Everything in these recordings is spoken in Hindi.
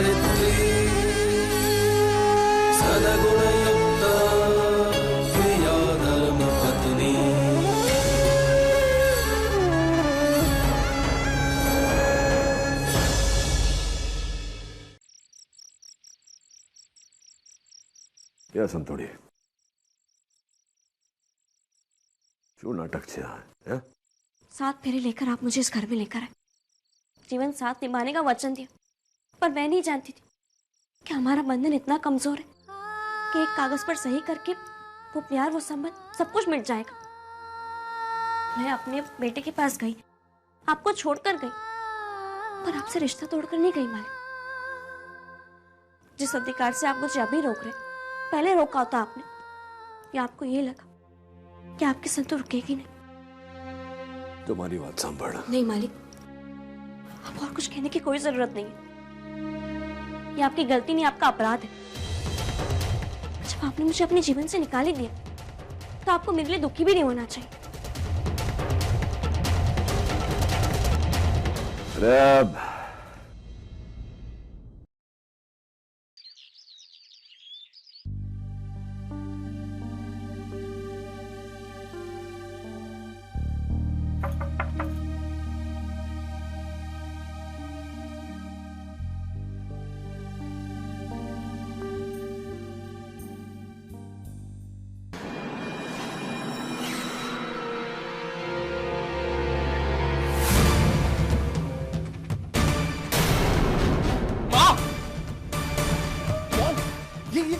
सावित्री सद्गुणयुक्ता प्रिया धर्मपत्नी। क्या संतोड़ी, क्यों नाटक किया है? 7 फेरे लेकर आप मुझे इस घर में लेकर आए, जीवन साथ निभाने का वचन दिया, पर मैं नहीं जानती थी कि हमारा बंधन इतना कमजोर है कि एक कागज पर सही करके वो प्यार, वो संबंध सब कुछ मिट जाएगा। मैं अपने बेटे के पास गई, आपको छोड़कर गई, पर आपसे रिश्ता तोड़कर नहीं गई मालिक। जिस अधिकार से आप मुझे अभी रोक रहे, पहले रोका होता आपने, या आपको ये लगा कि आपकी संतु रुकेगी नहीं? तुम्हारी बात संभाल। नहीं मालिक, अब और कुछ कहने की कोई जरूरत नहीं है। ये आपकी गलती नहीं, आपका अपराध है। जब आपने मुझे अपने जीवन से निकाल ही दिया, तो आपको मेरे लिए दुखी भी नहीं होना चाहिए। अरे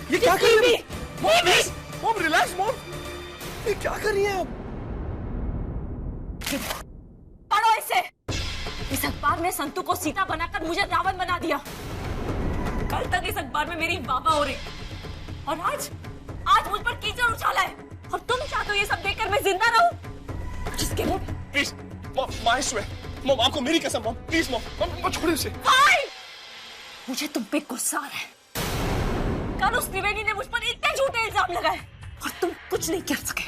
ये क्या कर रही है? मॉम रिलैक्स मॉम, ये क्या कर रही है आप? पढ़ो इसे। इस अखबार में संतु को सीता बनाकर मुझे रावण बना दिया। कल तक इस अखबार में मेरी वाह हो रही, और आज मुझ पर कीचड़ उछाला है, और तुम चाहते हो ये सब देखकर मैं जिंदा रहूं? जिसके लिए please mom, my swear mom, आपको मेरी कसम मॉम, प्लीज मॉम छोड़ो इसे। मुझे तुम पे गुस्सा आ रहा है। कल उस त्रिवेणी ने मुझ पर इतने झूठे इल्जाम लगाए, और तुम कुछ नहीं कर सके।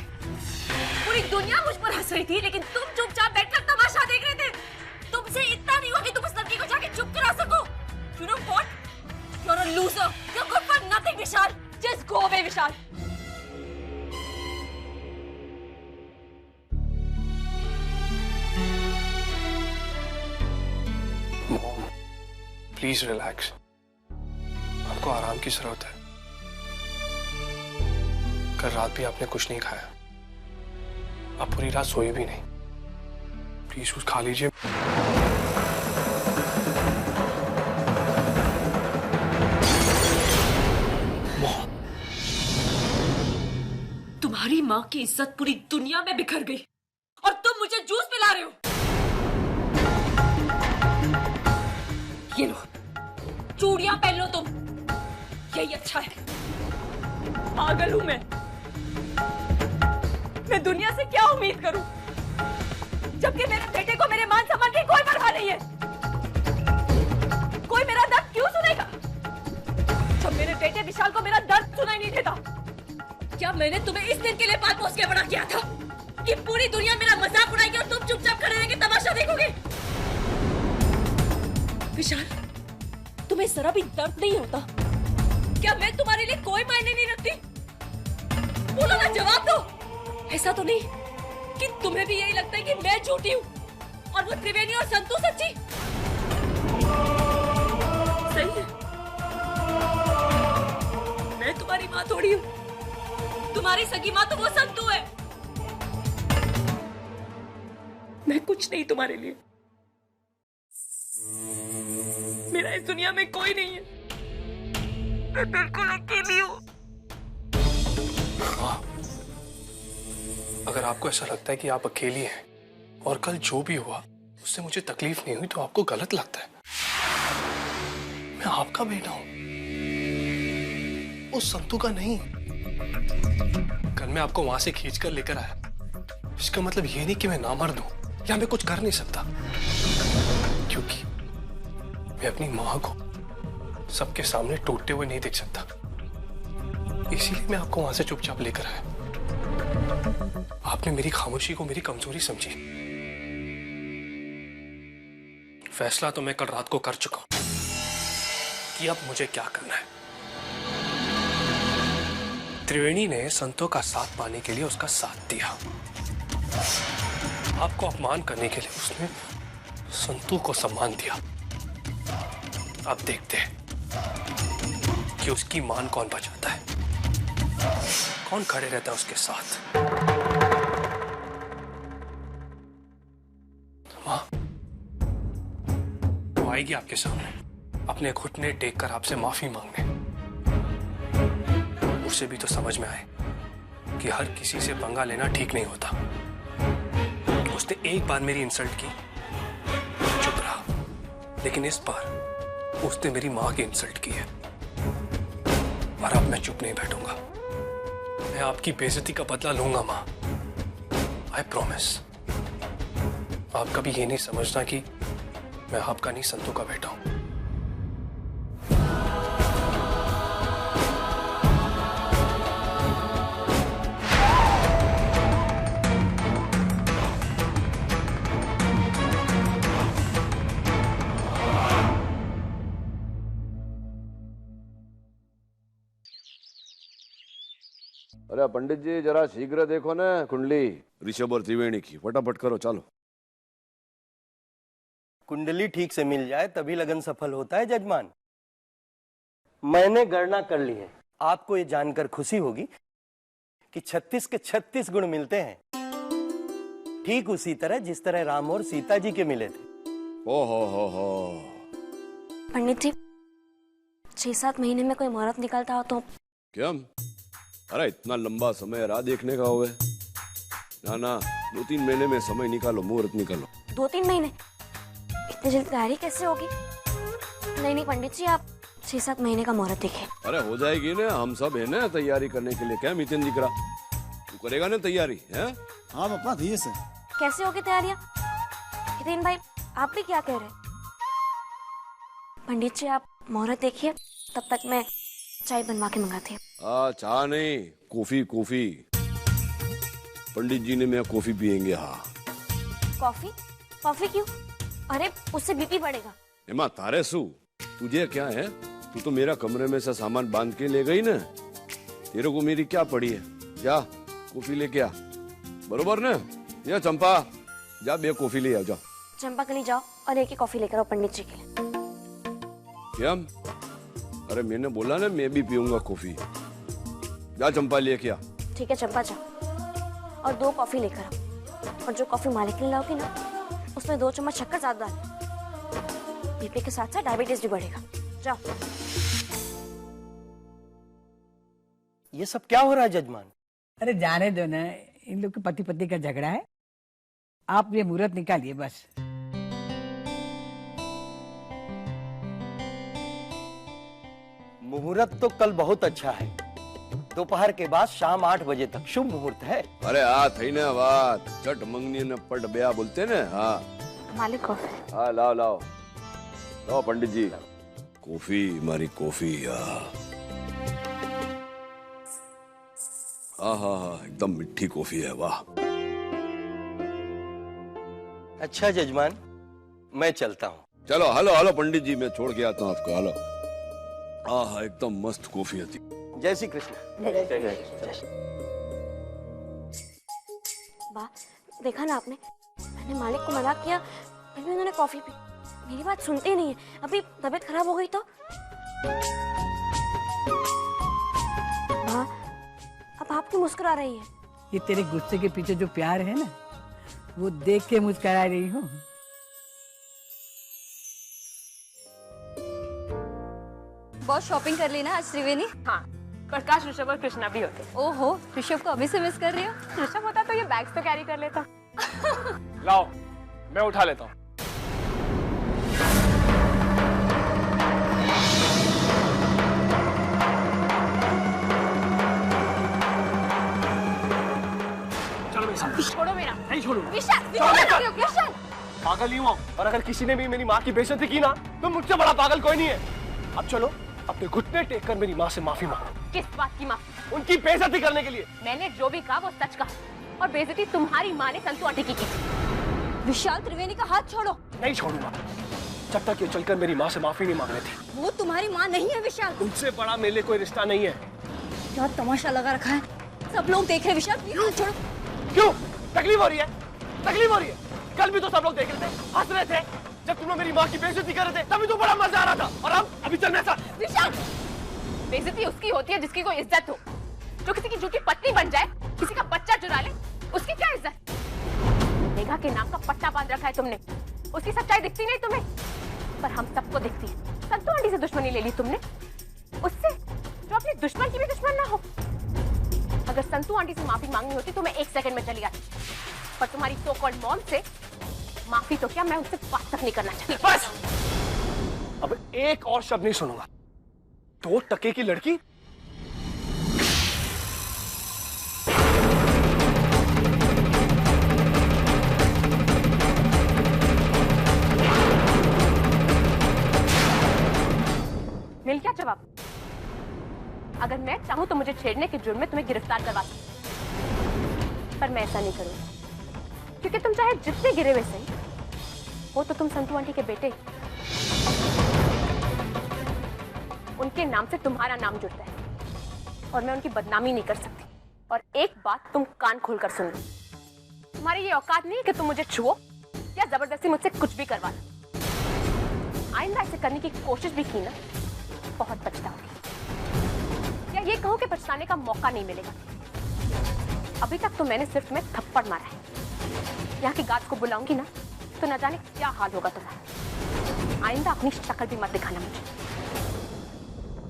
पूरी दुनिया मुझ पर हंस रही थी, लेकिन तुम चुपचाप बैठकर तमाशा देख रहे थे। तुमसे इतना नहीं हुआ कि तुम उस लड़की को जाके चुप करा सको। You know what? You're a loser. You're good for nothing, Vishal. Just go away, Vishal. Mom please relax, आपको आराम की जरूरत है। कल रात भी आपने कुछ नहीं खाया, आप पूरी रात सोई भी नहीं। प्लीज कुछ खा लीजिए। तुम्हारी माँ की इज्जत पूरी दुनिया में बिखर गई, और तुम मुझे जूस पिला रहे हो। ये लो, चूड़ियां पहन लो तुम, यही अच्छा है। पागल हूं मैं दुनिया से क्या उम्मीद करूं, जबकि मेरे बेटे को मेरे मान सम्मान की कोई परवाह नहीं है। कोई मेरा दर्द क्यों सुनेगा, जब मेरे बेटे विशाल को मेरा दर्द सुनाई नहीं देता? क्या मैंने तुम्हें इस दिन के लिए पाल पोस के बड़ा किया था कि पूरी दुनिया मेरा मजाक उड़ाएगी और तुम चुपचाप खड़े रह के तमाशा देखोगे? विशाल, तुम्हें जरा भी दर्द नहीं होता? क्या मैं तुम्हारे लिए कोई मायने नहीं रखती? बोलो ना, जवाब दो। ऐसा तो नहीं कि तुम्हें भी यही लगता है कि मैं झूठी हूँ और वो त्रिवेणी और संतु सच्ची? सही है, मैं तुम्हारी माँ थोड़ी हूँ। तुम्हारी सगी माँ तो वो संतु है। मैं कुछ नहीं तुम्हारे लिए। मेरा इस दुनिया में कोई नहीं है। मैं बिल्कुल अकेली हूँ। अगर आपको ऐसा लगता है कि आप अकेली हैं और कल जो भी हुआ उससे मुझे तकलीफ नहीं हुई, तो आपको गलत लगता है। मैं आपका बेटा हूं, उस संतु का नहीं। कल मैं आपको वहां से खींचकर लेकर आया, इसका मतलब ये नहीं कि मैं नामर्द हूं या मैं कुछ कर नहीं सकता, क्योंकि मैं अपनी मां को सबके सामने टूटते हुए नहीं देख सकता। इसीलिए मैं आपको वहां से चुपचाप लेकर आया। आपने मेरी खामोशी को मेरी कमजोरी समझी। फैसला तो मैं कल रात को कर चुका हूं। कि अब मुझे क्या करना है। त्रिवेणी ने संतों का साथ पाने के लिए उसका साथ दिया। आपको अपमान करने के लिए उसने संतों को सम्मान दिया। अब देखते हैं कि उसकी मान कौन बचाता है, कौन खड़े रहता है उसके साथ। मां, वो आएगी आपके सामने अपने घुटने टेक कर आपसे माफी मांगने। उसे भी तो समझ में आए कि हर किसी से पंगा लेना ठीक नहीं होता। उसने एक बार मेरी इंसल्ट की, चुप रहा, लेकिन इस बार उसने मेरी मां की इंसल्ट की है और अब मैं चुप नहीं बैठूंगा। मैं आपकी बेइज्जती का बदला लूंगा मां, आई प्रॉमिस। आप कभी ये नहीं समझना कि मैं आपका नहीं संतों का बेटा हूं। अरे पंडित जी जरा शीघ्र देखो ना कुंडली ऋषभ और त्रिवेणी की, फटाफट करो चलो। कुंडली ठीक से मिल जाए तभी लगन सफल होता है जजमान। मैंने गणना कर ली है। आपको ये जानकर खुशी होगी कि 36 के 36 गुण मिलते हैं, ठीक उसी तरह जिस तरह राम और सीता जी के मिले थे। हो पंडित जी 6-7 महीने में कोई मुहूर्त निकलता हो तो? क्या? अरे इतना लंबा समय राह देखने का हुए? ना ना, 2-3 महीने में समय निकालो, मुहूर्त निकालो। 2-3 महीने? इतनी जल्दी तैयारी कैसे होगी? नहीं पंडित जी, आप 6-7 महीने का मुहूर्त देखिए। अरे हो जाएगी ना, हम सब है ना तैयारी करने के लिए। क्या मितिन दिख रहा, तू करेगा ना तैयारी? है हाँ पापा, धीरे से। कैसे होगी तैयारियां? हितेन भाई आप भी क्या कह रहे? पंडित जी आप मुहूर्त देखिए, तब तक मैं चाय बनवा के मंगाती हूँ। चाय नहीं, कॉफी। कॉफी पंडित जी ने मैं कॉफी पियेंगे। हाँ कॉफी? कॉफी क्यों? अरे उससे बीपी बढ़ेगा। एमा तारे सू, तुझे क्या है? तू तो मेरा कमरे में से सामान बांध के ले गई ना, तेरे को मेरी क्या पड़ी है? जा कॉफी लेके आ, बरोबर ना? या चंपा जा 2 कॉफी ले आ। जाओ चंपा के लिए जाओ और 1 ही कॉफी लेकर आओ पंडित जी के लिए। क्या? अरे मैंने बोला ना मैं भी पीऊंगा कॉफी। जा चंपा लेके आ। ठीक है चंपा जाओ और 2 कॉफी लेकर आओ, और जो कॉफी मालिक ने लाओगी ना उसमें 2 चम्मच शक्कर ज्यादा डाल। बीपी के साथ साथ डायबिटीज भी बढ़ेगा। जाओ। ये सब क्या हो रहा है जजमान? अरे जाने दो ना, इन लोग के पति पत्नी का झगड़ा है। आप ये मुहूर्त निकालिए बस। मुहूर्त तो कल बहुत अच्छा है, दोपहर के बाद शाम 8 बजे तक शुभ मुहूर्त है। अरे आ थई ने बात, चट मंगनी ने पट ब्याह बोलते ने। हाँ मालिक कॉफी। हाँ लाओ लाओ लाओ पंडित जी कॉफी, मारी कॉफी। हाँ एकदम मीठी कॉफी है, वाह। अच्छा जजमान, मैं चलता हूँ। चलो हेलो हेलो पंडित जी, मैं छोड़ के आता हूँ आपको। हेलो। हाँ एकदम मस्त कॉफी थी। जय श्री कृष्ण। वाह, देखा ना आपने, मैंने मालिक को मजाक किया फिर भी उन्होंने कॉफी पी। मेरी बात सुनते नहीं है। अभी तबीयत खराब हो गई तो? वाह, अब आप क्यों मुस्कुरा रही है? ये तेरे गुस्से के पीछे जो प्यार है ना, वो देख के मुस्कुरा रही हूँ। बहुत शॉपिंग कर ली ना आज त्रिवेणी? हाँ, प्रकाश, ऋषभ और कृष्णा भी होते। ओहो, ऋषभ को अभी से मिस कर रही हो? ऋषभ होता तो ये बैग्स तो कैरी कर लेता। लाओ मैं उठा लेता हूँ। चलो मेरे साथ। छोड़ो मेरा। नहीं छोड़ूंगा। विशाल, पागल नहीं हुआ, और अगर किसी ने भी मेरी माँ की बेइज्जती की ना तो मुझसे बड़ा पागल कोई नहीं है। अब चलो अपने घुटने टेक कर मेरी माँ से माफी मांगो। किस बात की माफी? उनकी बेइज्जती करने के लिए। मैंने जो भी कहा वो सच कहा, और बेइज्जती तुम्हारी माँ ने संतु आंटी की थी। विशाल, त्रिवेणी का हाथ छोड़ो। नहीं छोड़ूंगा। जब तक ये चलकर मेरी माँ से माफी नहीं मांग रहे थे। वो तुम्हारी माँ नहीं है विशाल। उनसे बड़ा मेरे लिए कोई रिश्ता नहीं है। क्या तमाशा लगा रखा है, सब लोग देख रहे हैं। विशाल प्लीज छोड़ो। क्यों तकलीफ हो रही है? तकलीफ हो रही है? कल भी तो सब लोग देख रहे थे, हंस रहे थे। जब तुम लोग मेरी माँ की बेइज्जती कर रहे थे तभी तो बड़ा मजा आ रहा था। और अब अभी चल मेरे साथ। विशाल, बेइज्जती उसकी होती है जिसकी कोई इज्जत हो। जो किसी की झूठी पत्नी बन जाए, किसी का बच्चा चुरा ले, उसकी क्या इज्जत? मेघा के नाम का पट्टा बांध रखा है तुमने। उसकी सच्चाई दिखती नहीं तुम्हें, पर हम सबको दिखती है। संतू आंटी से दुश्मनी ले ली तुमने, उससे जो अपने दुश्मन की भी दुश्मन ना हो। अगर संतू आंटी से माफी मांगनी होती तो मैं 1 सेकंड में चली आती, पर तुम्हारी सो कॉल्ड मॉम से माफी तो क्या, मैं उनसे बात तक नहीं करना चाहती। बस अब एक और शब्द नहीं सुनूंगा। 2 टके की लड़की। मिल क्या जवाब? अगर मैं चाहूं तो मुझे छेड़ने के जुर्म में तुम्हें गिरफ्तार करवा सकती, पर मैं ऐसा नहीं करूंगी, क्योंकि तुम चाहे जितने गिरे हुए सही हो, तो तुम संतू आंटी के बेटे। उनके नाम से तुम्हारा नाम जुड़ता है और मैं उनकी बदनामी नहीं कर सकती। और एक बात तुम कान खोलकर सुन लो, तुम्हारी ये औकात नहीं कि तुम मुझे छुओ या जबरदस्ती मुझसे कुछ भी करवा लो। आइंदा ऐसे करने की कोशिश भी की ना, बहुत पछताओगी, या ये कहो कि पछताने का मौका नहीं मिलेगा। अभी तक तो मैंने सिर्फ तुम्हें थप्पड़ मारा है। यहाँ की गार्ड को बुलाऊंगी ना तो न जाने क्या हाल होगा तुम्हारा। आइंदा अपनी शक्ल भी मत दिखाना मुझे।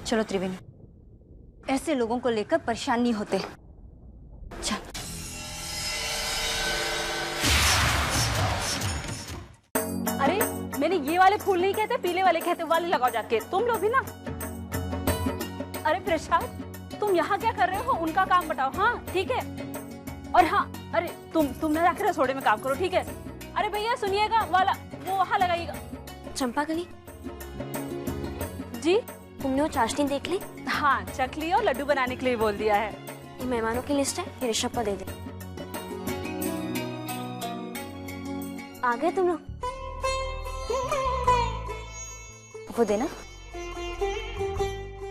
चलो त्रिवेणी, ऐसे लोगों को लेकर परेशान नहीं होते। चल। अरे मैंने ये वाले फूल नहीं कहते, पीले वाले कहते, वाले लगाओ जाके। तुम लोग भी ना। अरे प्रसाद, तुम यहाँ क्या कर रहे हो? उनका काम बताओ। हाँ ठीक है। और हाँ, अरे तुम ना जाकर रसोड़े में काम करो, ठीक है? अरे भैया सुनिएगा, वाला वो वहाँ लगाइएगा। चंपा कली जी? तुमने वो चाशनी देख ली? हाँ चख लिया और लड्डू बनाने के लिए बोल दिया है। ये मेहमानों की लिस्ट है, ये ऋषभ को दे दे। आ गए तुम लोग? वो देना।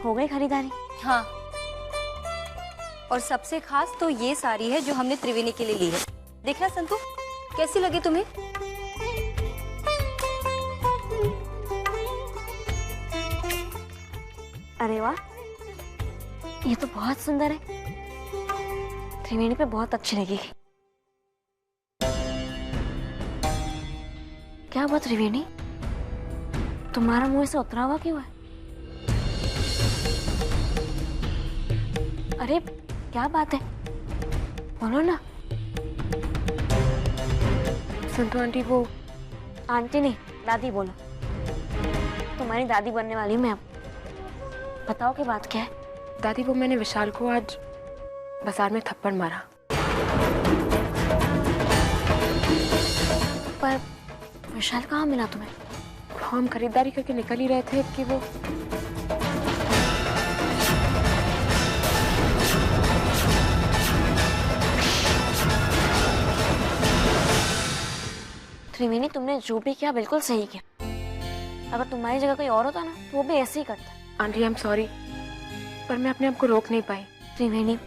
हो गई खरीदारी? हाँ, और सबसे खास तो ये साड़ी है जो हमने त्रिवेणी के लिए ली है। देखना संतू, कैसी लगी तुम्हें? अरे वाह, ये तो बहुत सुंदर है। त्रिवेणी पे बहुत अच्छी लगेगी। क्या हुआ त्रिवेणी, तुम्हारा मुंह से उतरा हुआ क्यों है? अरे क्या बात है, बोलो ना। संतू आंटी, वो आंटी नहीं, दादी बोलो। तुम्हारी दादी बनने वाली हूँ मैं अब। बताओ कि बात क्या है? दादी, वो मैंने विशाल को आज बाजार में थप्पड़ मारा। पर विशाल कहाँ मिला तुम्हें? हम खरीदारी करके निकल ही रहे थे कि वो त्रिवेणी, तुमने जो भी किया बिल्कुल सही किया। अगर तुम्हारी जगह कोई और होता ना तो वो भी ऐसे ही करता। आंटी, आई एम सॉरी, पर मैं अपने आप को रोक नहीं पाई। त्रिवेणी,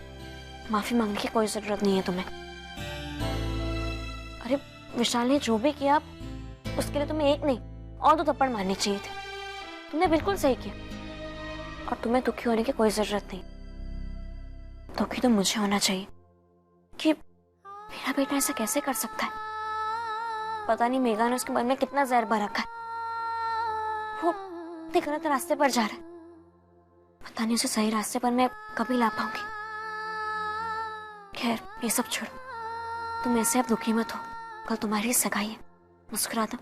माफी मांगने की कोई जरूरत नहीं है तुम्हें। अरे विशाल ने जो भी किया उसके लिए तुम्हें एक नहीं और 2 थप्पड़ मारने चाहिए थे। तुमने बिल्कुल सही किया और तुम्हें दुखी होने की कोई जरूरत नहीं। दुखी तो मुझे होना चाहिए कि मेरा बेटा ऐसा कैसे कर सकता है। पता नहीं मेघा ने उसके मन में कितना जहर भर रखा है। वो गलत रास्ते पर जा रहा है। पता नहीं उसे सही रास्ते पर मैं कभी ला पाऊंगी। खैर ये सब छोड़ो, तुम ऐसे अब दुखी मत हो। कल तुम्हारी सगाई है, मुस्कुरा दो।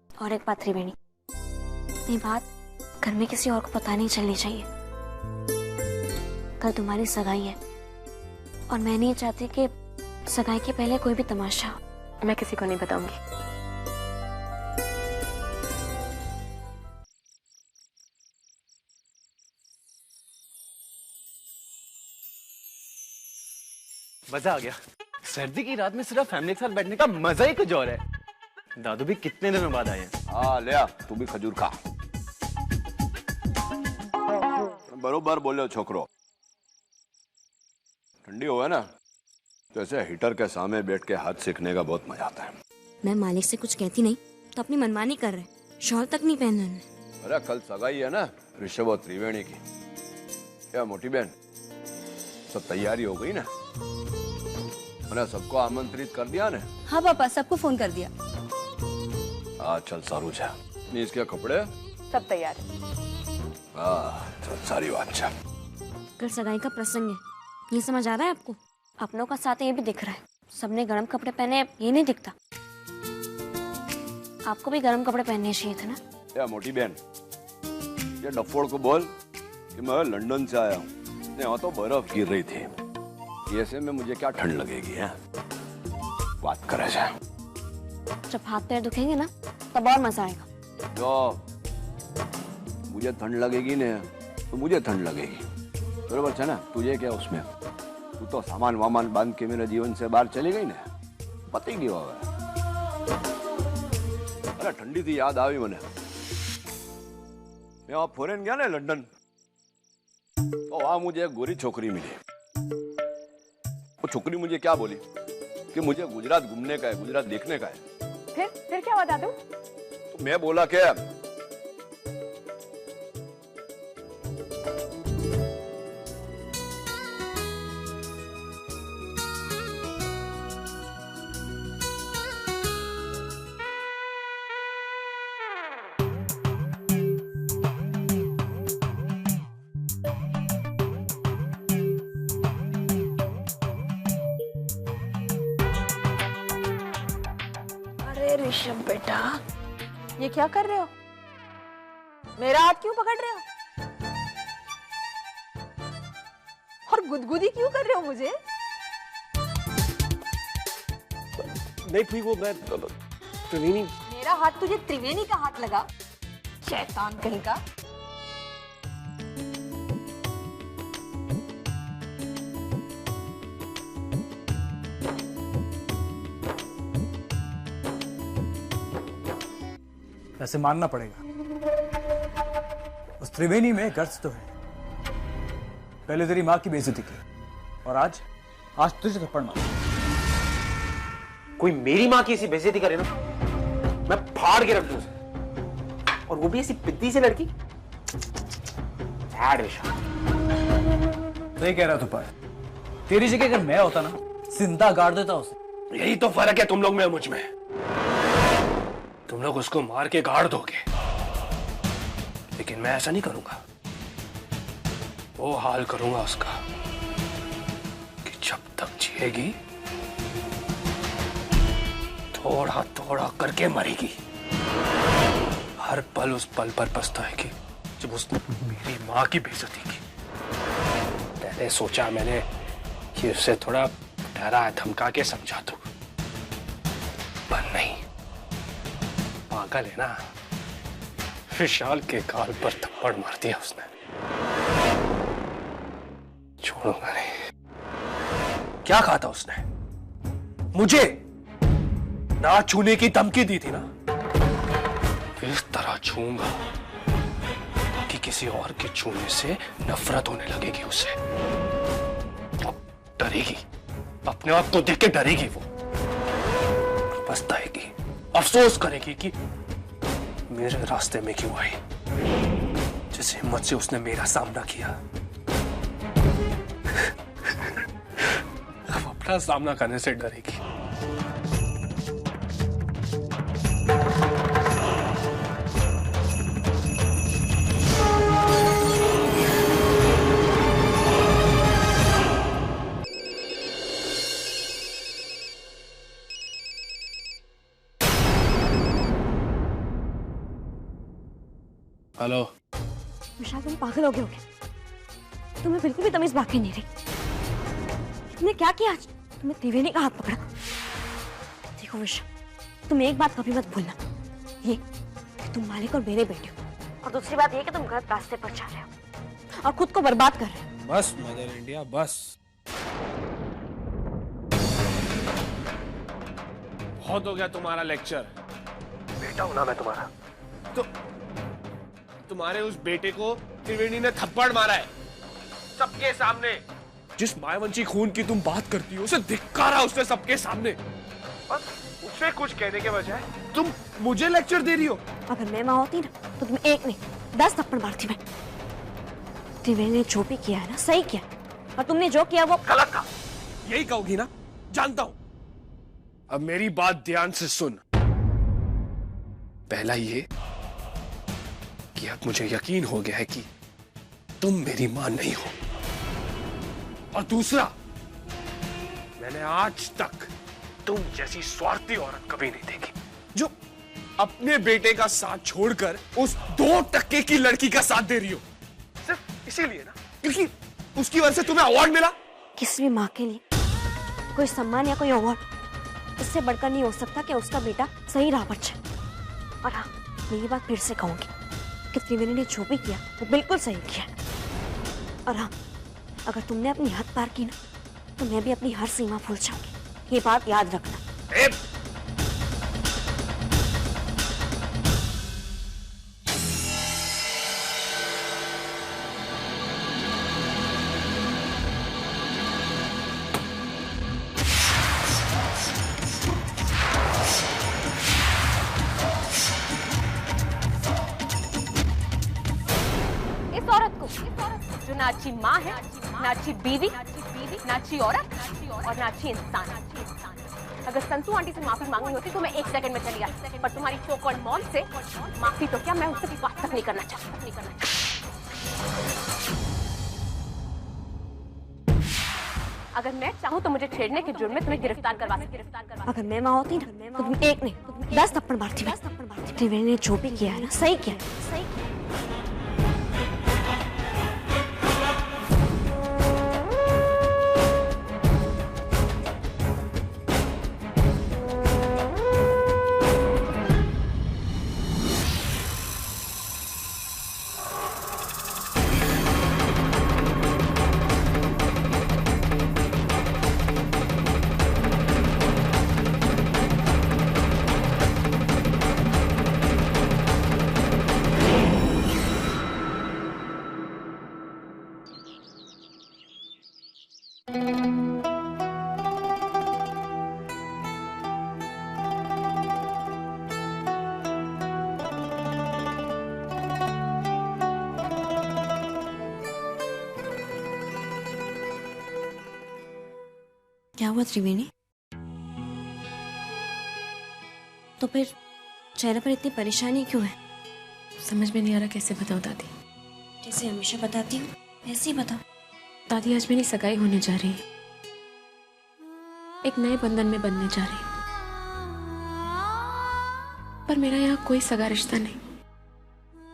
और एक बात त्रिवेणी, ये बात घर में किसी और को पता नहीं चलनी चाहिए। कल तुम्हारी सगाई है और मैं नहीं चाहती कि सगाई के पहले कोई भी तमाशा हो। मैं किसी को नहीं बताऊंगी। मजा आ गया। सर्दी की रात में सिर्फ फैमिली के साथ बैठने का मजा ही कुछ और है। दादू भी कितने दिनों बाद आए हैं। हाँ ले आ, तू भी खजूर खा। बरोबर बोले छोकरो, ठंडी हो ना तो ऐसे हीटर के सामने बैठ के हाथ सेकने का बहुत मजा आता है। मैं मालिक से कुछ कहती नहीं तो अपनी मनमानी कर रहे, शॉल तक नहीं पहना उन्होंने। अरे कल सगाई है ना ऋषभ और त्रिवेणी की। क्या मोटी बहन, सब तैयारी हो गई ना? मैंने सबको आमंत्रित कर दिया ना? हाँ पापा, सबको फोन कर दिया। हाँ चल सारू छा। नहीं इसके कपड़े सब तैयार। हाँ चल सारी बात छा। कल सगाई का प्रसंग है, ये समझ आ रहा है आपको? अपनों का साथ ये भी दिख रहा है, सबने गर्म कपड़े पहने, ये नहीं दिखता। आपको भी गर्म कपड़े पहनने चाहिए थे ना। क्या मोटी बहन, ये डफोड़ को बोल कि मैं लंदन से आया हूँ, यहाँ तो बर्फ गिर रही थी, ऐसे में मुझे क्या ठंड लगेगी है? बात करे जाए। जब हाथ पैर दुखेंगे ना तब और मजा आएगा। जो मुझे ठंड लगेगी ना तो मुझे ठंड लगेगी, बरोबर है ना? तुझे क्या उसमें? तू तो सामान वामान बांध के मेरे जीवन से बाहर चली गई ना, पता ही नहीं होगा। अरे ठंडी थी, याद आई मैंने, मैं वहां फॉरेन गया ना लंदन, तो वहां मुझे एक गोरी छोकरी मिली। वो छोकरी मुझे क्या बोली कि मुझे गुजरात घूमने का है, गुजरात देखने का है। फिर क्या बता दूं? तो मैं बोला क्या, ऋषभ बेटा, ये क्या कर रहे हो? मेरा हाथ क्यों पकड़ रहे हो? और गुदगुदी क्यों कर रहे हो मुझे? नहीं थी वो, मैं त्रिवेणी। मेरा हाथ तुझे त्रिवेणी का हाथ लगा, शैतान कहीं का। वैसे मानना पड़ेगा, उस त्रिवेणी में गर्ज तो है। पहले तेरी माँ की बेइज्जती की और आज तुझे थप्पड़ मारा। कोई मेरी माँ की ऐसी बेइज्जती करे ना, मैं फाड़ के रख दूं उसे, और वो भी ऐसी पिद्दी से लड़की। सही कह रहा तू पाए, तेरी जगह अगर मैं होता ना जिंदा गाड़ देता उसे। यही तो फर्क है तुम लोग में मुझ में। तुम लोग उसको मार के गाड़ दोगे, लेकिन मैं ऐसा नहीं करूंगा। वो हाल करूंगा उसका कि जब तक जिएगी थोड़ा थोड़ा करके मरेगी। हर पल उस पल पर पछताएगी जब उसने मेरी माँ की बेइज्जती की। पहले सोचा मैंने कि उसे थोड़ा डरा धमका के समझा दूं, पर नहीं, पागल है ना, विशाल के गाल पर थप्पड़ मार दिया उसने। छोड़ूंगा नहीं। क्या कहा था उसने? मुझे ना छूने की धमकी दी थी ना, इस तरह छूंगा कि किसी और के छूने से नफरत होने लगेगी उसे। अब डरेगी, अपने आप को देख के डरेगी वो, पछताएगी, अफसोस करेगी कि मेरे रास्ते में क्यों आई। जिस हिम्मत से उसने मेरा सामना किया, अब अपना सामना करने से डरेगी। हेलो विशाल, तुम पागल हो गए हो क्या? तुम्हें बिल्कुल भी तमीज बाकी नहीं रही। तुमने क्या किया आज? तुमने त्रिवेणी का हाथ पकड़ा। देखो विशाल, तुम एक बात कभी मत भूलना, ये कि तुम मालिक और मेरे बेटे हो, और दूसरी बात ये कि तुम गलत रास्ते पर जा रहे हो और खुद को बर्बाद कर रहे हो। बस मदर इंडिया, बस बहुत हो गया तुम्हारा लेक्चर। बेटा हूं ना मैं तुम्हारा। तो तुम्हारे उस बेटे को त्रिवेणी ने थप्पड़ मारा है सबके सामने। जिस मायावंशी खून की तुम बात करती हो उसे धिक्कारा उसने सबके सामने, और उसे कुछ कहने के बजाय तुम मुझे लेक्चर दे रही हो। अगर मैं माँ होती ना तो तुम्हें एक नहीं 10 थप्पड़ मारती मैं। त्रिवेणी ने जो भी किया है ना सही किया, और तुमने जो किया वो गलत था, यही कहोगी ना? जानता हूं। अब मेरी बात ध्यान से सुन। पहला ये कि अब मुझे यकीन हो गया है कि तुम मेरी मां नहीं हो, और दूसरा, मैंने आज तक तुम जैसी स्वार्थी औरत कभी नहीं देखी जो अपने बेटे का साथ छोड़कर उस 2% की लड़की का साथ दे रही हो, सिर्फ इसीलिए ना क्योंकि उसकी वजह से तुम्हें अवार्ड मिला। किसी भी माँ के लिए कोई सम्मान या कोई अवार्ड इससे बढ़कर नहीं हो सकता कि उसका बेटा सही राह पर चले। और हाँ, मेरी बात फिर से कहूंगी कि त्रिवेणी ने जो भी किया वो बिल्कुल सही किया। और हाँ, अगर तुमने अपनी हद पार की ना तो मैं भी अपनी हर सीमा भूल जाऊंगी, ये बात याद रखना। जो ना अच्छी माँ है, ना अच्छी बीवी, ना अच्छी औरत और ना अच्छी इंसान। अगर संतू आंटी से माफी मांगनी होती तो मैं 1 सेकंड में चली आती, पर तुम्हारी सो कॉल्ड मॉम से माफी तो क्या, मैं उससे बात तक नहीं करना चाहती। अगर मैं चाहूँ तो मुझे छेड़ने के जुर्म में तुम्हें गिरफ्तार करवा सकती। अगर मैं माँ होती ना तो तुम एक नहीं 10 थप्पड़ मारती। त्रिवेणी ने जो भी किया है ना सही किया। क्या हुआ त्रिवेणी? तो फिर चेहरे पर इतनी परेशानी क्यों है? समझ में नहीं आ रहा कैसे बताऊं दादी। जैसे हमेशा बताती हूँ ऐसे ही बताओ। दादी, आज मेरी सगाई होने जा रही है, एक नए बंधन में बंधने जा रही हूँ, पर मेरा यहाँ कोई सगा रिश्ता नहीं।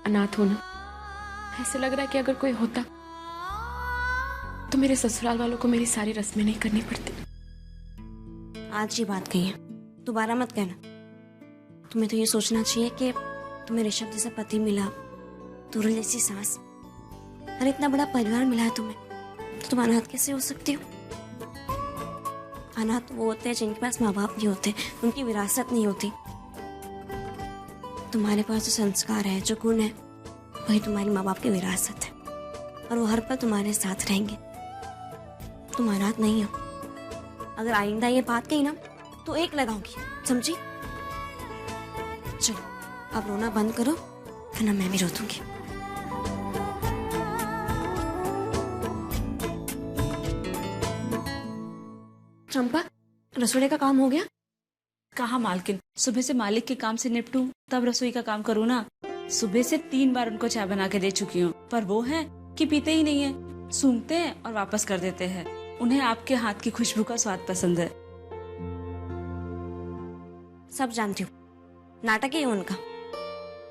अनाथ हूं ना, ऐसे लग रहा है कि अगर कोई होता तो मेरे ससुराल वालों को मेरी सारी रस्में नहीं करनी पड़ती। आज ये बात कही है, दोबारा मत कहना। तुम्हें तो ये सोचना चाहिए कि तुम्हें ऋषभ जैसा पति मिला, तुरल जैसी सास, और इतना बड़ा परिवार मिला है तुम्हें, तो तुम अनाथ कैसे हो सकती हो? अनाथ वो होते हैं जिनके पास माँ बाप नहीं होते, उनकी विरासत नहीं होती। तुम्हारे पास जो संस्कार है, जो गुण है, वही तुम्हारे माँ बाप की विरासत है, और वो हर पल तुम्हारे साथ रहेंगे। तुम अनाथ नहीं हो। अगर आइंदा ये बात कही ना तो एक लगाऊंगी, समझी? चलो अब रोना बंद करो, वरना मैं भी रो दूंगी। चंपा, रसोई का काम हो गया? कहाँ मालकिन, सुबह से मालिक के काम से निपटूं तब रसोई का काम करूँ ना। सुबह से 3 बार उनको चाय बना के दे चुकी हूँ, पर वो है कि पीते ही नहीं है, सूंघते हैं और वापस कर देते हैं। उन्हें आपके हाथ की खुशबू का स्वाद पसंद है। सब जानती हूँ, नाटक ही है उनका।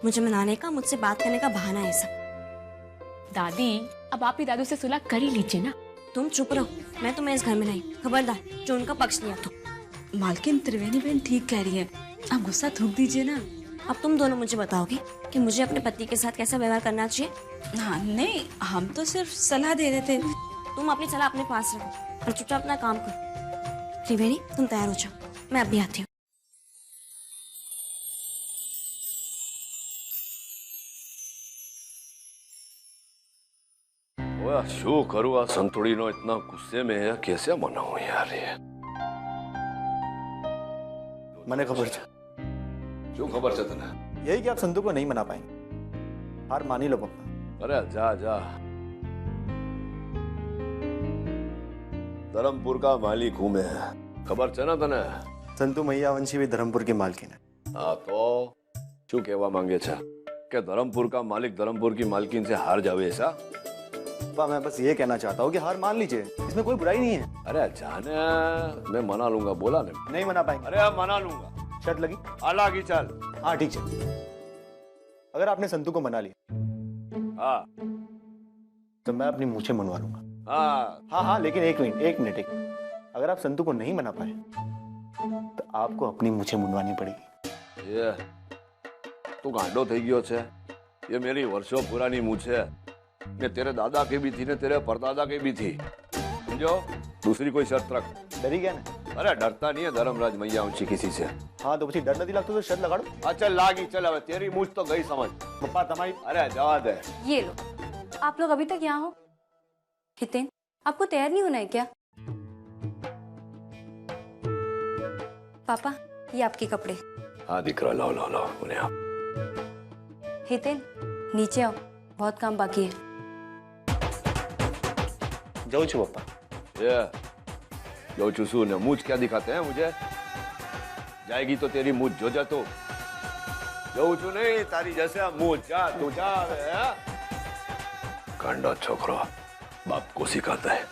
मुझे मनाने का, मुझसे बात करने का बहाना है सब। दादी, अब आप ही दादू से सुलह कर ही लीजिए ना। तुम चुप रहो, मैं तुम्हें इस घर में नहीं। खबरदार जो उनका पक्ष लिया तो। मालकिन, त्रिवेणी बहन ठीक कह रही है, आप गुस्सा थूक दीजिए ना। अब तुम दोनों मुझे बताओगे कि मुझे अपने पति के साथ कैसा व्यवहार करना चाहिए? हाँ नहीं, हम तो सिर्फ सलाह दे रहे थे। तुम अपनी सलाह अपने पास रखो और चुपचाप अपना काम करो। त्रिवेणी, तुम तैयार हो जाओ, मैं अभी आती हूँ। ओए शू करूँ आ संतोड़ी नो इतना गुस्से में है, कैसे मनाऊं यार ये? मैंने खबर छे। क्यों खबर छे तने? यही कि आप संतू को नहीं मना पाएंगे। हार मान ही लो पप्पा। अरे जा जा। धर्मपुर का मालिक हूं मैं, खबर छे ना तने? संतू मैयावंशी भी धर्मपुर की मालकिन है। हाँ तो शू कहवा मांगे छे कि धर्मपुर का मालिक धर्मपुर की मालकिन से हार जावे ऐसा? पापा मैं बस ये कहना चाहता हूँ कि हार मान लीजिए, इसमें कोई बुराई नहीं है। अरे जाने, मैं मना लूंगा, बोला नहीं मना पाएंगे। अरे अब मना लूंगा। शर्त लगी? अलग चल। हाँ ठीक है, अगर आपने संतू को मना लिया हाँ तो मैं अपनी मूछें मुंडवा लूंगा। हाँ हाँ लेकिन एक मिनट अगर आप संतू को नहीं मना पाए तो आपको अपनी मूछें मुंडवानी पड़ेगी। ये तू गांडो થઈ ગયો છે? ये मेरी वर्षों पुरानी मूछ है, ने तेरे दादा की भी थी ने तेरे परदादा की भी थी, समझो? दूसरी कोई शर्त रख। डरी गया ना? अरे डरता नहीं है धर्मराज मैयावंशी किसी से। हाँ तो डर नहीं लगता तो शर्त लगा दो। अच्छा लागी, चल अब तेरी मूछ तो गई समझ। पप्पा तुम्हारी। अरे जवा दे। ये लो, आप लोग अभी तक यहाँ हो? हितेन, आपको तैयार नहीं होना है क्या? पापा ये आपके कपड़े। हाँ दिकरा, लाओ लाओ लाओ उन्हें आप। हितेन नीचे आओ, बहुत काम बाकी है। जाओ छू पप्पा। ये जाओ चुसू ने मूछ क्या दिखाते हैं मुझे? जाएगी तो तेरी मूछ जो जा तो जाऊ छू नहीं, तारी जैसे मूछ जा तू जा। कांडा छोकरा बाप को सिखाता है।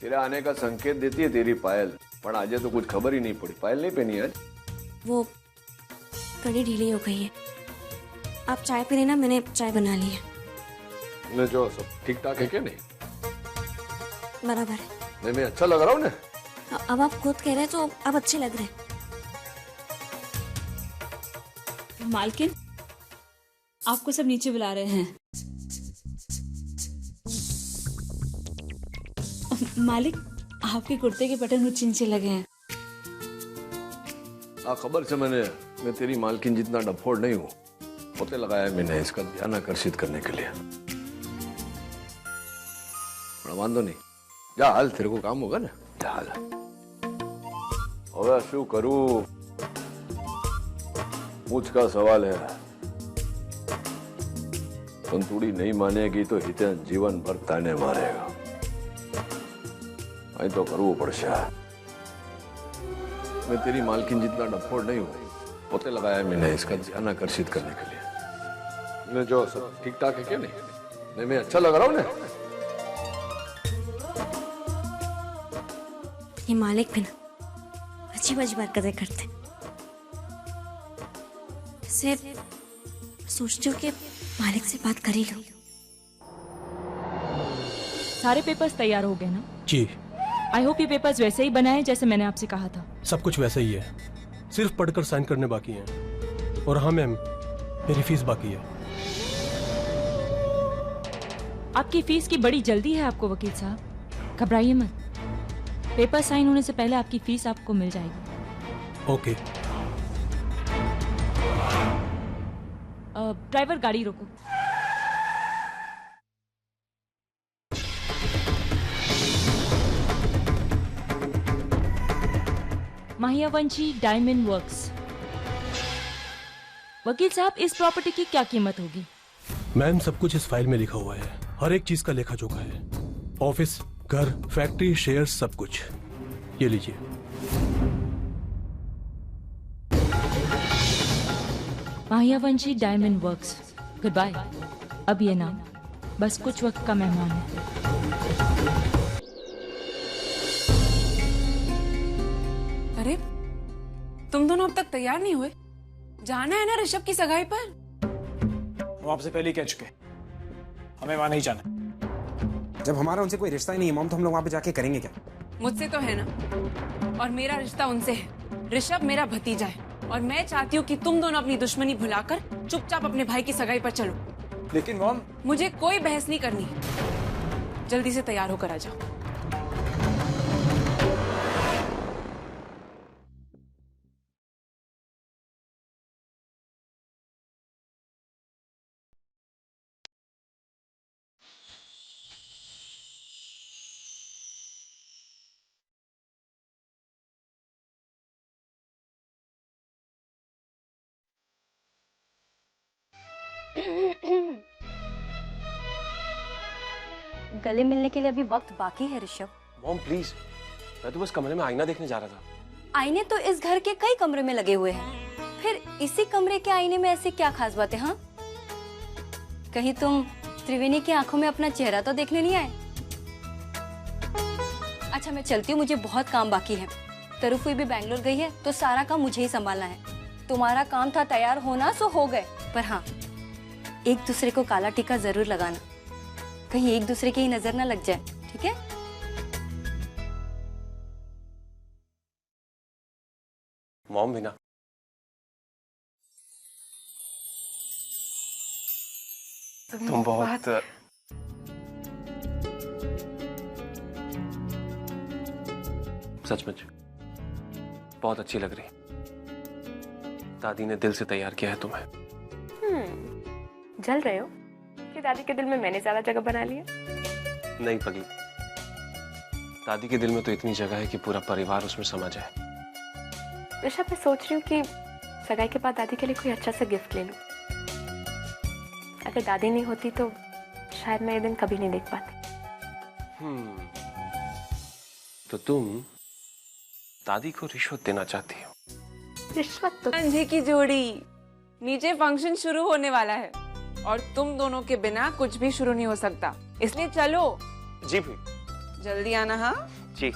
तेरे आने का संकेत देती है तेरी पायल, पर आज तो कुछ खबर ही नहीं पड़ी। पायल नहीं पहनी आज? वो कड़ी ढीली हो गई है। आप चाय पी लेना, मैंने चाय बना ली है। मैं जो सब ठीक ठाक है क्या? नहीं बराबर है। नहीं मैं अच्छा लग रहा हूँ ना? अब आप खुद कह रहे हैं तो अब अच्छे लग रहे हैं। मालकिन आपको सब नीचे बुला रहे हैं। मालिक आपके कुर्ते के बटन मुझे नीचे लगे हैं। खबर से मैं तेरी मालकिन जितना डफोड़ नहीं हूँ, पोते लगाया है मैंने इसका ध्यान आकर्षित करने के लिए। वांधो नहीं, जा हाल, तेरे को काम होगा ना, जा हाल। હવે શું કરું? मूछ का सवाल है। संतुड़ी नहीं मानेगी तो हितेन जीवन भर ताने मारेगा। आई तो करवू पड़શે। मैं तेरी मालकिन जितना डफोड़ नहीं हूँ, पोते लगाया है मैंने इसका ध्यान आकर्षित करने के लिए। मैं जो सब ठीक ठाक है क्या? नहीं मैं अच्छा लग रहा हूँ ना? ये मालिक भी ना अजीब अजीब हरकतें करते। से सोचती हूँ कि मालिक से बात कर ही लूं। सारे पेपर्स तैयार हो गए ना? जी। आई होप ये पेपर्स वैसे ही बनाए जैसे मैंने आपसे कहा था। सब कुछ वैसे ही है, सिर्फ पढ़कर साइन करने बाकी हैं। और हाँ मैम, मेरी फीस बाकी है। आपकी फीस की बड़ी जल्दी है आपको वकील साहब, घबराइए मत। पेपर साइन होने से पहले आपकी फीस आपको मिल जाएगी। ओके। ड्राइवर गाड़ी रोको। माहियावंशी डायमंड वर्क्स। वकील साहब इस प्रॉपर्टी की क्या कीमत होगी? मैम सब कुछ इस फाइल में लिखा हुआ है, हर एक चीज का लेखा जोखा है। ऑफिस, घर, फैक्ट्री, शेयर, सब कुछ। ये लीजिए। Mahiyavanshi diamond works. Good bye. अब ये नाम बस कुछ वक्त का मेहमान है। तुम दोनों अब तक तैयार नहीं हुए? जाना है ना ऋषभ की सगाई पर? हम आपसे पहले ही कह चुके, हमें वहां नहीं जाना। जब हमारा उनसे कोई रिश्ता ही नहीं है मॉम, तो हम लोग वहां पे जाके करेंगे क्या? मुझसे तो है ना, और मेरा रिश्ता उनसे है। ऋषभ मेरा भतीजा है और मैं चाहती हूँ कि तुम दोनों अपनी दुश्मनी भुलाकर चुपचाप अपने भाई की सगाई पर चलो। लेकिन मॉम, मुझे कोई बहस नहीं करनी, जल्दी से तैयार होकर आ जाओ। गले मिलने के लिए अभी वक्त बाकी है ऋषभ। मॉम प्लीज, मैं तो बस कमरे में आईना देखने जा रहा था। आईने तो इस घर के कई कमरे में लगे हुए हैं, फिर इसी कमरे के आईने में ऐसी क्या खास बात है? हाँ, कहीं तुम त्रिवेणी की आंखों में अपना चेहरा तो देखने नहीं आए? अच्छा मैं चलती हूँ, मुझे बहुत काम बाकी है। तरुफुई भी बैंगलोर गई है तो सारा काम मुझे ही संभालना है। तुम्हारा काम था तैयार होना, सो हो गए। पर हाँ, एक दूसरे को काला टीका जरूर लगाना, कहीं एक दूसरे की ही नजर ना लग जाए, ठीक है? मॉम बिना तुम बहुत सचमुच बहुत अच्छी लग रही। दादी ने दिल से तैयार किया है तुम्हें। जल रहे हो कि दादी के दिल में मैंने ज्यादा जगह बना लिया? नहीं पगली, दादी के दिल में तो इतनी जगह है कि पूरा परिवार उसमें समा जाए। ऋषभ, मैं सोच रही हूँ कि सगाई के बाद दादी के लिए कोई अच्छा सा गिफ्ट ले लूं। अगर दादी नहीं होती तो शायद मैं ये दिन कभी नहीं देख पाती। तो तुम दादी को रिश्वत देना चाहती हो? रिश्वत तो अंधे की जोड़ी। नीचे फंक्शन शुरू होने वाला है और तुम दोनों के बिना कुछ भी शुरू नहीं हो सकता, इसलिए चलो। जी भाई, जल्दी आना। हाँ जी।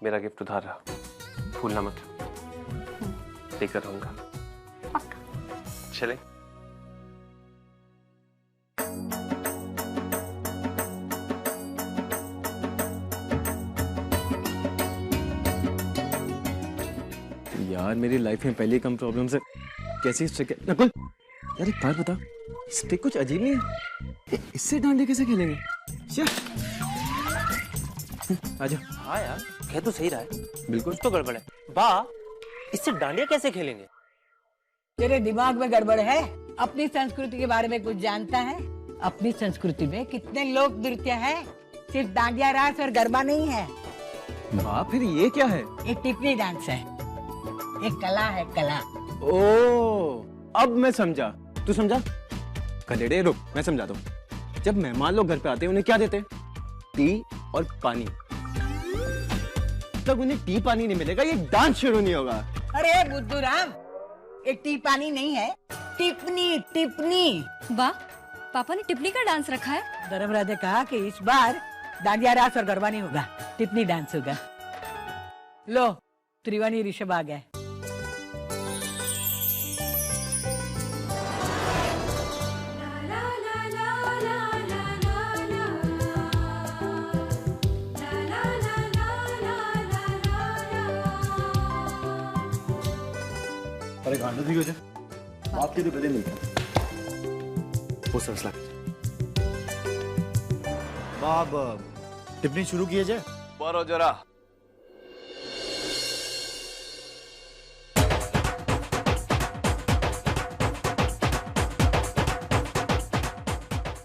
मेरा गिफ्ट उधार रहा, भूलना मत। लेकर रहूंगा। चले। यार मेरी लाइफ में पहली कम प्रॉब्लम से कैसी नकुल, यार एक बात बता, स्टिक कुछ अजीब नहीं है? इससे डांडे कैसे खेलेंगे? आजा। हाँ यार, कह तो सही रहा है। बिल्कुल तो गड़बड़ है। बा, इससे डांडिया कैसे खेलेंगे? तेरे दिमाग में गड़बड़ है? अपनी संस्कृति के बारे में कुछ जानता है? अपनी संस्कृति में कितने लोक नृत्य है, सिर्फ डांडिया रास और गरबा नहीं है। वाह, फिर ये क्या है? एक टिप्पणी डांस है, एक कला है, कला। ओ, अब मैं समझा। तू समझा? कलेड़े रुक, मैं समझाता हूँ। जब मेहमान लोग घर पे आते हैं उन्हें क्या देते? टी और पानी। तब उन्हें टी पानी नहीं मिलेगा, ये डांस शुरू नहीं होगा। अरे बुद्धू राम, एक टी पानी नहीं है, टिप्पणी, टिप्पणी। वाह, पापा ने टिप्पणी का डांस रखा है। धर्मराज ने कहा कि इस बार डांडिया रास और गरबा नहीं होगा, टिप्पणी डांस होगा। लो, त्रिवेणी ऋषभ आ गए। अरे गांडू भी हो जाए, आपके तो गले नहीं था। वो सरसला बाब, टिप्पणी शुरू किए जाए। बरो जरा।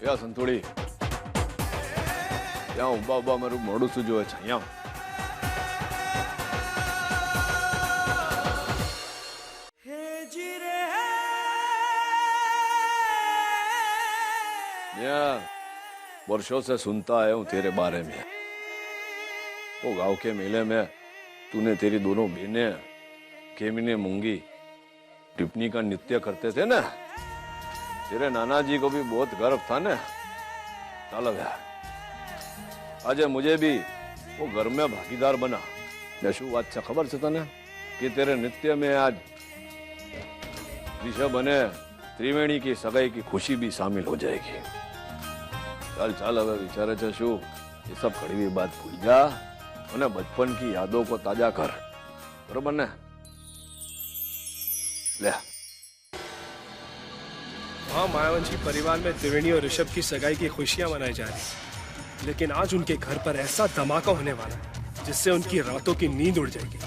या संतोड़ी, या उबा उबा मारू मोड़ू सुजो है छाया। वर्षों से सुनता आया हूँ तेरे बारे में। वो गांव के मेले में तूने तेरी दोनों बहनें केमिने मूंगी टिप्पणी का नृत्य करते थे ना, तेरे नाना जी को भी बहुत गर्व था ना। चलो यार, आज मुझे भी वो घर में भागीदार बना। शू बात से खबर से तने कि तेरे नृत्य में आज ऋषभ ने त्रिवेणी की सगाई की खुशी भी शामिल हो जाएगी। चल चल હવે વિચારે છે શું ये सब कड़वी बात भूल जा और बचपन की यादों को ताजा कर, बरोबर ने? ले वहाँ मायावंशी परिवार में त्रिवेणी और ऋषभ की सगाई की खुशियां मनाई जा रही, लेकिन आज उनके घर पर ऐसा धमाका होने वाला है जिससे उनकी रातों की नींद उड़ जाएगी।